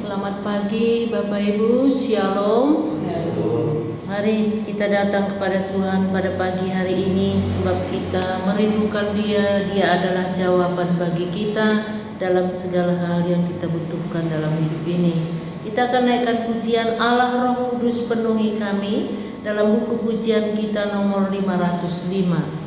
Selamat pagi Bapak Ibu, Shalom. Mari kita datang kepada Tuhan pada pagi hari ini sebab kita merindukan Dia. Dia adalah jawaban bagi kita dalam segala hal yang kita butuhkan dalam hidup ini. Kita akan naikkan pujian Allah Roh Kudus penuhi kami dalam buku pujian kita nomor 505.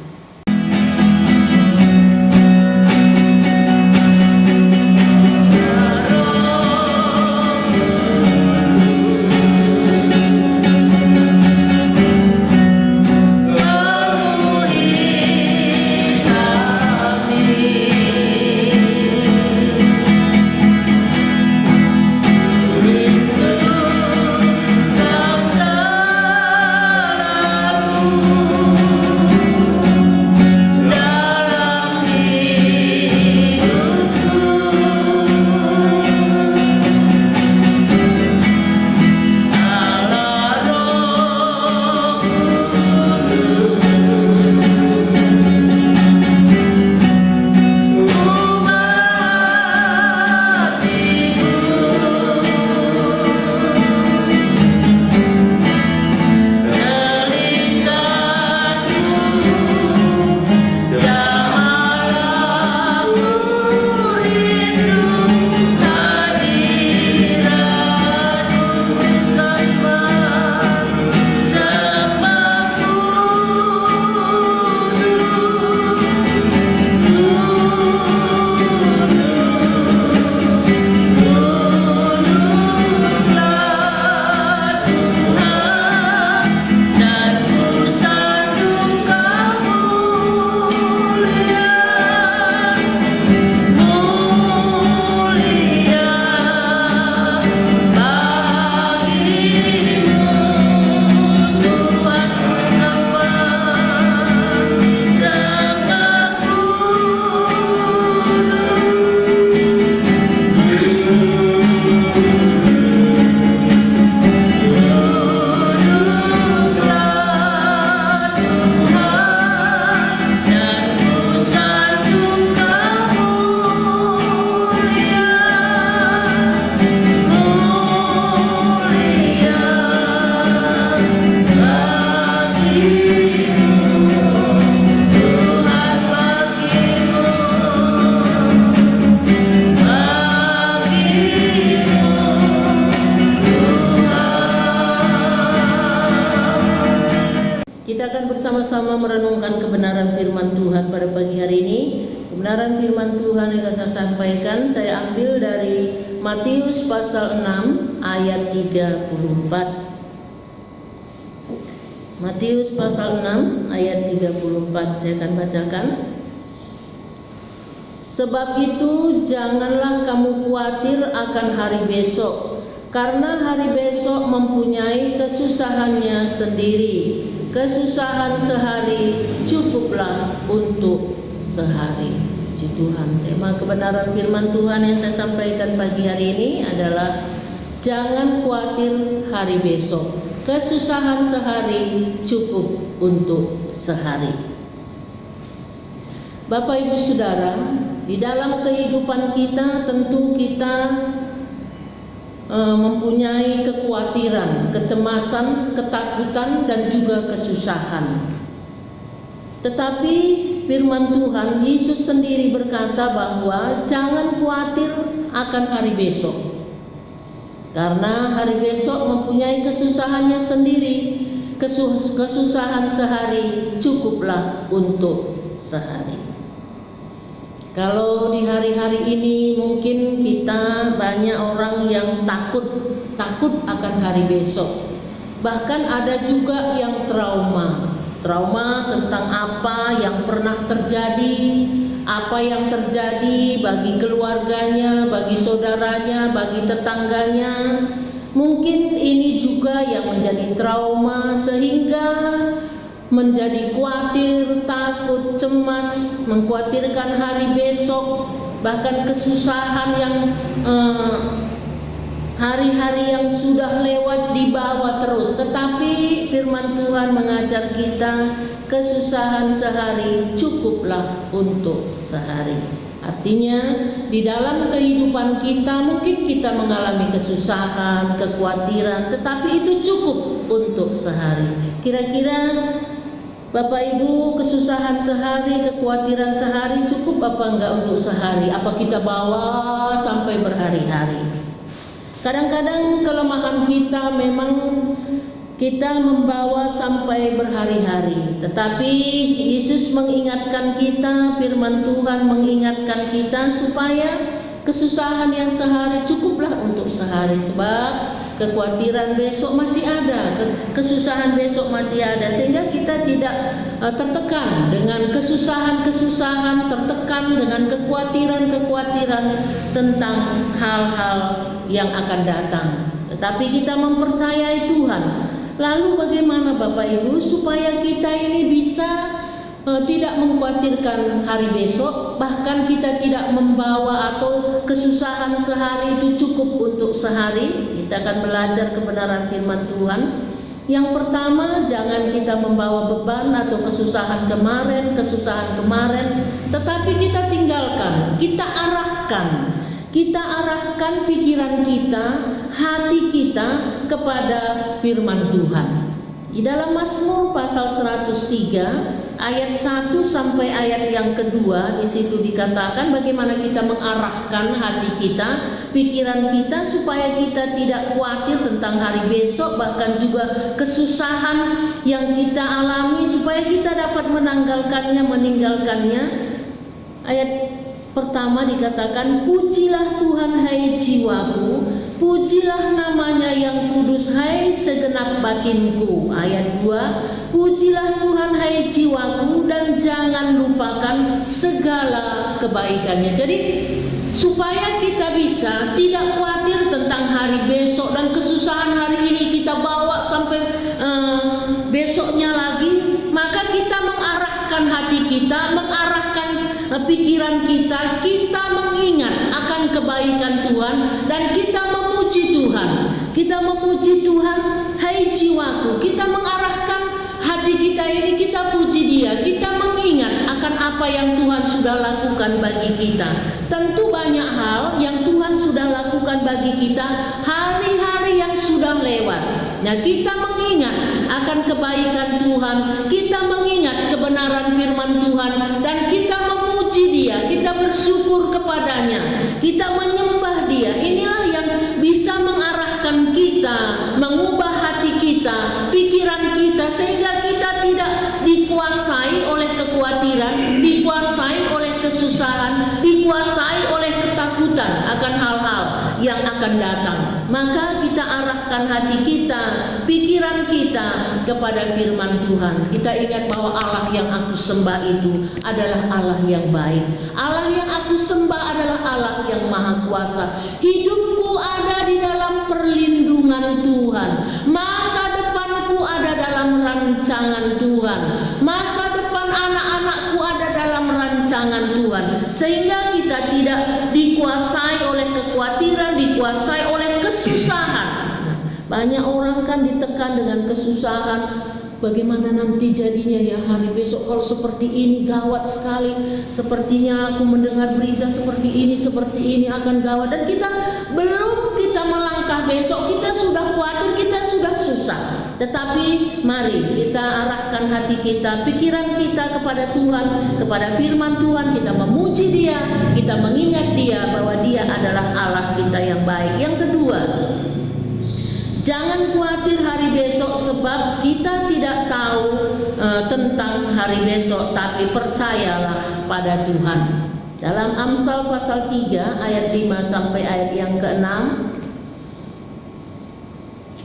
Bersama-sama merenungkan kebenaran firman Tuhan pada pagi hari ini. Kebenaran firman Tuhan yang saya sampaikan saya ambil dari Matius pasal 6 ayat 34. Matius pasal 6 ayat 34 saya akan bacakan. Sebab itu janganlah kamu khawatir akan hari besok, karena hari besok mempunyai kesusahannya sendiri. Kesusahan sehari cukuplah untuk sehari. Puji Tuhan. Tema kebenaran firman Tuhan yang saya sampaikan pagi hari ini adalah jangan khawatir hari besok. Kesusahan sehari cukup untuk sehari. Bapak Ibu Saudara, di dalam kehidupan kita tentu kita mempunyai kekhawatiran, kecemasan, ketakutan dan juga kesusahan. Tetapi firman Tuhan Yesus sendiri berkata bahwa jangan khawatir akan hari besok. Karena hari besok mempunyai kesusahannya sendiri. Kesusahan sehari cukuplah untuk sehari. Kalau di hari-hari ini mungkin kita banyak orang yang takut akan hari besok. Bahkan ada juga yang trauma tentang apa yang pernah terjadi, apa yang terjadi bagi keluarganya, bagi saudaranya, bagi tetangganya. Mungkin ini juga yang menjadi trauma sehingga menjadi khawatir, takut, cemas, mengkhawatirkan hari besok, bahkan kesusahan yang hari-hari yang sudah lewat dibawa terus. Tetapi firman Tuhan mengajar kita kesusahan sehari cukuplah untuk sehari. Artinya di dalam kehidupan kita mungkin kita mengalami kesusahan, kekhawatiran, tetapi itu cukup untuk sehari. Kira-kira Bapak Ibu, kesusahan sehari, kekhawatiran sehari cukup apa enggak untuk sehari? Apa kita bawa sampai berhari-hari? Kadang-kadang kelemahan kita memang kita membawa sampai berhari-hari. Tetapi Yesus mengingatkan kita, firman Tuhan mengingatkan kita supaya kesusahan yang sehari cukuplah untuk sehari, sebab kekhawatiran besok masih ada, kesusahan besok masih ada, sehingga kita tidak tertekan dengan kesusahan-kesusahan, tertekan dengan kekhawatiran-kekhawatiran tentang hal-hal yang akan datang. Tetapi kita mempercayai Tuhan. Lalu bagaimana Bapak Ibu supaya kita ini bisa tidak mengkhawatirkan hari besok, bahkan kita tidak membawa atau kesusahan sehari itu cukup untuk sehari? Kita akan belajar kebenaran firman Tuhan. Yang pertama, jangan kita membawa beban atau kesusahan kemarin, tetapi kita tinggalkan, kita arahkan pikiran kita, hati kita kepada firman Tuhan. Di dalam Mazmur pasal 103 ayat 1 sampai ayat yang kedua, di situ dikatakan bagaimana kita mengarahkan hati kita, pikiran kita supaya kita tidak khawatir tentang hari besok, bahkan juga kesusahan yang kita alami supaya kita dapat meninggalkannya. Ayat pertama dikatakan, pujilah Tuhan hai jiwaku, pujilah namanya yang kudus hai segenap batinku. Ayat 2, pujilah Tuhan hai jiwaku dan jangan lupakan segala kebaikannya. Jadi supaya kita bisa tidak khawatir tentang hari besok dan kesusahan hari ini kita bawa sampai besoknya lagi, maka kita mengarahkan hati kita, mengarahkan pikiran kita, kita mengingat akan kebaikan Tuhan dan kita memuji Tuhan. Kita memuji Tuhan, hai jiwaku. Kita mengarahkan hati kita ini, kita puji Dia, kita mengingat akan apa yang Tuhan sudah lakukan bagi kita. Tentu banyak hal yang Tuhan sudah lakukan bagi kita hari-hari yang sudah lewat. Nah, kita mengingat akan kebaikan Tuhan, kita mengingat kebenaran firman Tuhan, dan kita memuji Dia, kita bersyukur kepadanya, kita menyembah Dia. Inilah yang bisa mengarahkan kita, mengubah hati kita, pikiran kita, sehingga kita tidak dikuasai oleh kekhawatiran, dikuasai oleh kesusahan, dikuasai oleh ketakutan akan hal-hal yang akan datang. Maka kita arahkan hati kita, pikiran kita kepada firman Tuhan. Kita ingat bahwa Allah yang aku sembah itu adalah Allah yang baik. Allah yang aku sembah adalah Allah yang maha kuasa. Hidupku ada di dalam perlindungan Tuhan. Masa depanku ada dalam rancangan Tuhan. Masa depan anak-anakku ada dalam rancangan Tuhan. Sehingga kita tidak dikuasai oleh kekhawatiran, dikuasai oleh kesusahan. Nah, banyak orang kan ditekan dengan kesusahan. Bagaimana nanti jadinya ya hari besok kalau seperti ini, gawat sekali. Sepertinya aku mendengar berita seperti ini akan gawat. Dan belum kita melangkah besok, kita sudah khawatir, kita sudah susah. Tetapi mari kita arahkan hati kita, pikiran kita kepada Tuhan, kepada firman Tuhan. Kita memuji Dia, kita mengingat Dia bahwa Dia adalah Allah kita yang baik. Yang kedua, jangan khawatir hari besok, sebab kita tidak tahu tentang hari besok, tapi percayalah pada Tuhan. Dalam Amsal pasal 3 ayat 5 sampai ayat yang ke-6.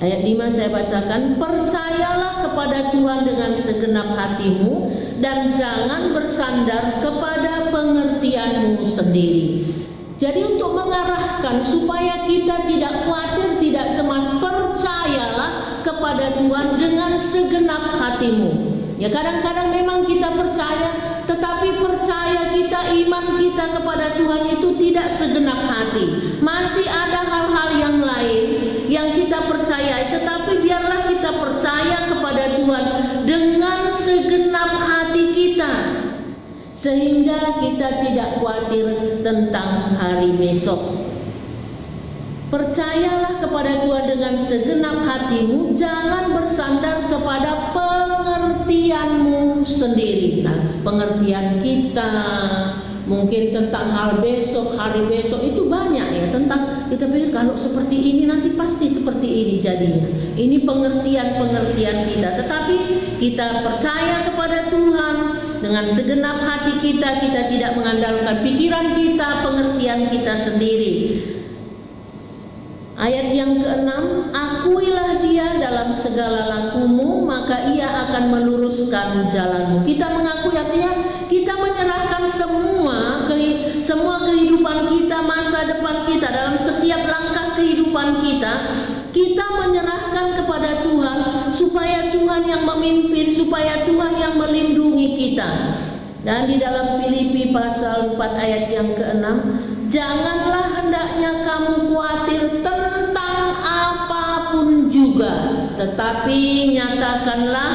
Ayat 5 saya bacakan, percayalah kepada Tuhan dengan segenap hatimu dan jangan bersandar kepada pengertianmu sendiri. Jadi untuk mengarahkan supaya kita tidak khawatir, tidak cemas, percayalah kepada Tuhan dengan segenap hatimu. Ya, kadang-kadang memang kita percaya, tetapi percaya kita, iman kita kepada Tuhan itu tidak segenap hati. Masih ada hal-hal yang lain yang kita percayai, tetapi biarlah kita percaya kepada Tuhan dengan segenap hati kita. sehingga kita tidak khawatir tentang hari besok. Percayalah kepada Tuhan dengan segenap hatimu, jangan bersandar kepada pengertianmu sendiri. Nah, pengertian kita mungkin tentang hal besok, hari besok itu banyak ya, tentang kita pikir kalau seperti ini nanti pasti seperti ini jadinya. Ini pengertian-pengertian kita. Tetapi kita percaya kepada Tuhan dengan segenap hati kita, kita tidak mengandalkan pikiran kita, pengertian kita sendiri. Ayat yang ke-6, akuilah Dia dalam segala lakumu, maka Ia akan meluruskan jalanmu. Kita mengakui artinya kita menyerahkan semua kehidupan kita, masa depan kita, dalam setiap langkah kehidupan kita, kita menyerahkan kepada Tuhan, supaya Tuhan yang memimpin, supaya Tuhan yang melindungi kita. Dan di dalam Filipi pasal 4 ayat yang ke-6, janganlah hendaknya kamu khawatir tentang apapun juga, tetapi nyatakanlah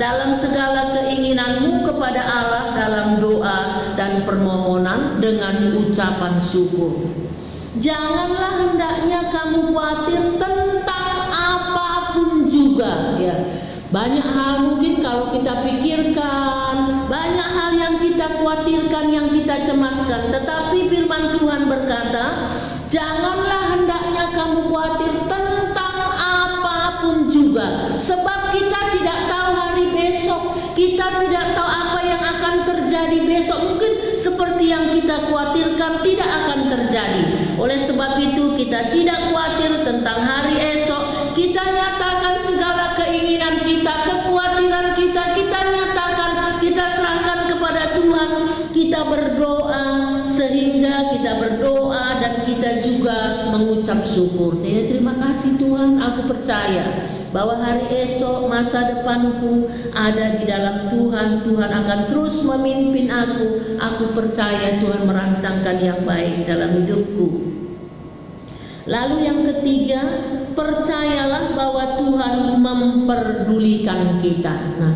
dalam segala keinginanmu kepada Allah dalam doa dan permohonan dengan ucapan syukur. Janganlah hendaknya kamu khawatir tentang apapun juga, ya. Banyak hal mungkin kalau kita pikirkan, banyak hal yang kita khawatirkan, yang kita cemaskan. Tetapi firman Tuhan berkata, janganlah hendaknya kamu khawatir tentang apapun juga. Sebab kita tidak tahu hari besok, kita tidak tahu apa yang akan terjadi besok. Mungkin seperti yang kita khawatirkan tidak akan terjadi. Oleh sebab itu kita tidak khawatir tentang hari esok. Kita nyatakan segala keinginan kita, kekhawatiran kita, kita nyatakan, kita serahkan kepada Tuhan. Kita berdoa, sehingga kita berdoa dan kita juga mengucap syukur. Terima kasih Tuhan, aku percaya bahwa hari esok, masa depanku ada di dalam Tuhan. Tuhan akan terus memimpin aku. Aku percaya Tuhan merancangkan yang baik dalam hidupku. Lalu yang ketiga, percayalah bahwa Tuhan memperdulikan kita. Nah,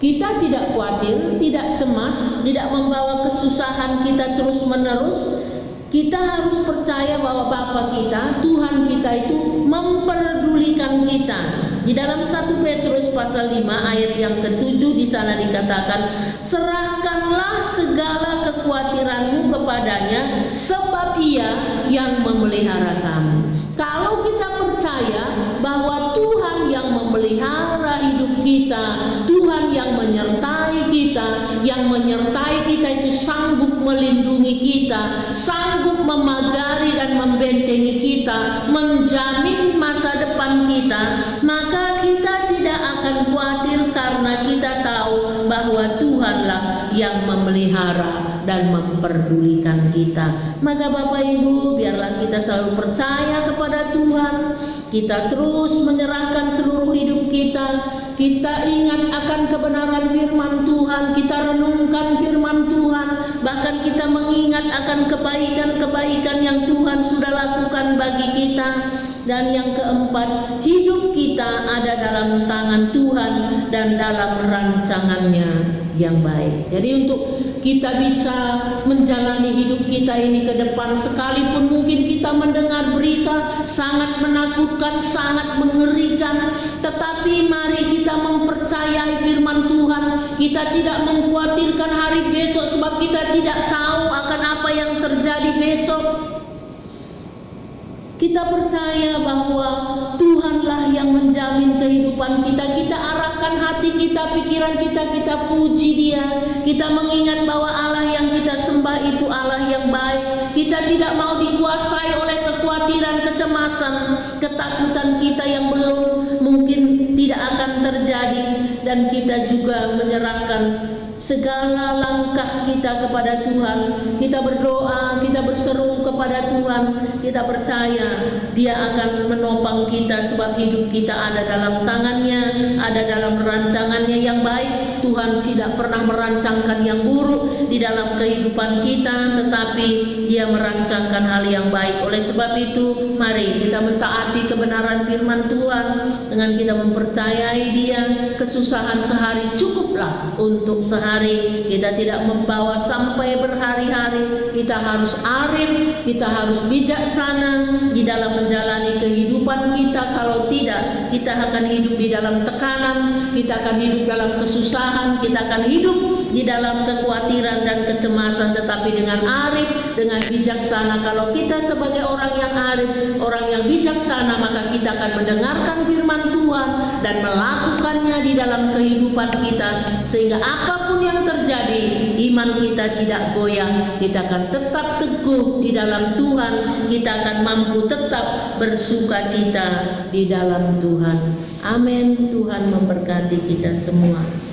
kita tidak khawatir, tidak cemas, tidak membawa kesusahan kita terus menerus. Kita harus percaya bahwa Bapa kita, Tuhan kita itu memperdulikan kita. Di dalam 1 Petrus pasal 5 ayat yang ke-7 di sana dikatakan, serahkanlah segala kekhawatiranmu kepadanya, sebab Ia yang memelihara kamu. Kalau kita percaya bahwa Tuhan yang memelihara hidup kita, Tuhan yang menyertai kita itu sanggup melindungi kita, sanggup memagari dan membentengi kita, menjamin masa depan kita, maka kita tidak akan khawatir karena kita tahu bahwa Tuhanlah yang memelihara dan memperdulikan kita. Maka Bapak Ibu, biarlah kita selalu percaya kepada Tuhan. Kita terus menyerahkan seluruh hidup kita. Kita ingat akan kebenaran firman Tuhan. Kita renungkan firman Tuhan. Bahkan kita mengingat akan kebaikan-kebaikan yang Tuhan sudah lakukan bagi kita. Dan yang keempat, hidup kita ada dalam tangan Tuhan dan dalam rancangannya yang baik. Jadi untuk kita bisa menjalani hidup kita ini ke depan, sekalipun mungkin kita mendengar berita sangat menakutkan, sangat mengerikan, tetapi mari kita mempercayai firman Tuhan. Kita tidak mengkhawatirkan hari besok, sebab kita tidak tahu akan apa yang terjadi besok. Kita percaya bahwa Tuhanlah yang menjamin kehidupan kita. Kita arahkan hati kita, pikiran kita, kita puji Dia. Kita mengingat bahwa Allah yang kita sembah itu Allah yang baik. Kita tidak mau dikuasai oleh kekhawatiran, kecemasan, ketakutan kita yang belum mungkin tidak akan terjadi. Dan kita juga menyerahkan segala langkah kita kepada Tuhan. Kita berdoa, kita berseru kepada Tuhan. Kita percaya Dia akan menopang kita, sebab hidup kita ada dalam tangannya, ada dalam rancangannya yang baik. Tuhan tidak pernah merancangkan yang buruk di dalam kehidupan kita, tetapi Dia merancangkan hal yang baik. Oleh sebab itu, mari kita mentaati kebenaran firman Tuhan dengan kita mempercayai Dia. Kesusahan sehari cukuplah untuk sehari. Kita tidak membawa sampai berhari-hari. Kita harus arif, kita harus bijaksana di dalam menjalani kehidupan kita. Kalau tidak, kita akan hidup di dalam tekanan, kita akan hidup dalam kesusahan, kita akan hidup di dalam kekhawatiran dan kecemasan. Tetapi dengan arif, dengan bijaksana, kalau kita sebagai orang yang arif, orang yang bijaksana, maka kita akan mendengarkan firman Tuhan dan melakukannya di dalam kehidupan kita, sehingga apapun yang terjadi, iman kita tidak goyah. Kita akan tetap teguh di dalam Tuhan, kita akan mampu tetap bersuka cita di dalam Tuhan. Amin. Tuhan memberkati kita semua.